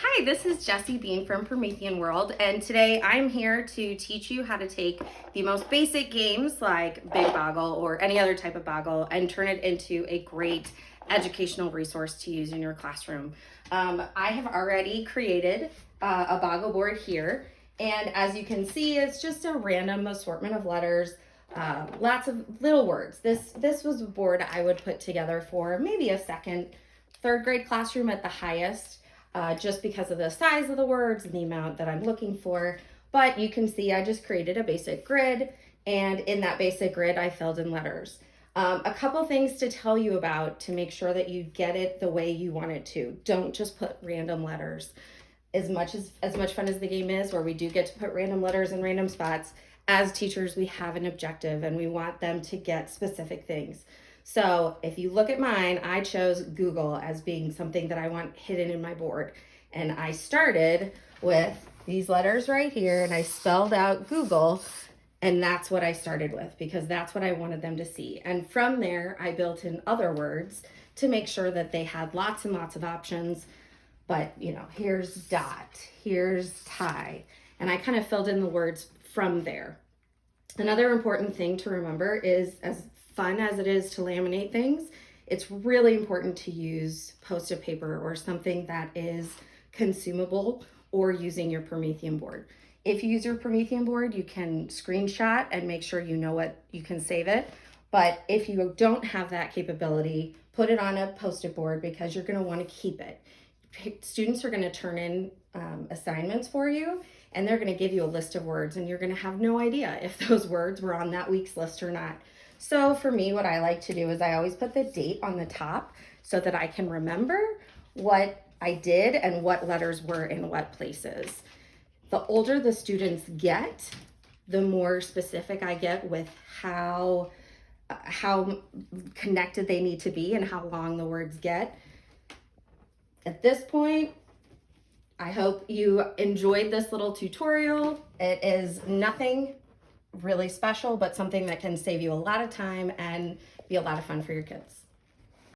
Hi, this is Jessie Bean from Promethean World, and today I'm here to teach you how to take the most basic games like Big Boggle or any other type of Boggle and turn it into a great educational resource to use in your classroom. I have already created a Boggle board here, and as you can see, it's just a random assortment of letters, lots of little words. This was a board I would put together for maybe a second, third grade classroom at the highest. Just because of the size of the words and the amount that I'm looking for. But you can see I just created a basic grid, and in that basic grid I filled in letters. A couple things to tell you about to make sure that you get it the way you want it to. Don't just put random letters. As much fun as the game is, where we do get to put random letters in random spots, as teachers we have an objective and we want them to get specific things. So if you look at mine, I chose Google as being something that I want hidden in my board. And I started with these letters right here, and I spelled out Google, and that's what I started with because that's what I wanted them to see. And from there, I built in other words to make sure that they had lots and lots of options. But here's dot, here's tie, and I kind of filled in the words from there. Another important thing to remember is, as fun as it is to laminate things, it's really important to use Post-it paper or something that is consumable, or using your Promethean board. If you use your Promethean board, you can screenshot and make sure you know what you can save it. But if you don't have that capability, put it on a Post-it board because you're going to want to keep it. Students are going to turn in assignments for you, and they're going to give you a list of words, and you're going to have no idea if those words were on that week's list or not. So for me, what I like to do is I always put the date on the top so that I can remember what I did and what letters were in what places. The older the students get, the more specific I get with how connected they need to be and how long the words get. At this point, I hope you enjoyed this little tutorial. It is nothing really special, but something that can save you a lot of time and be a lot of fun for your kids.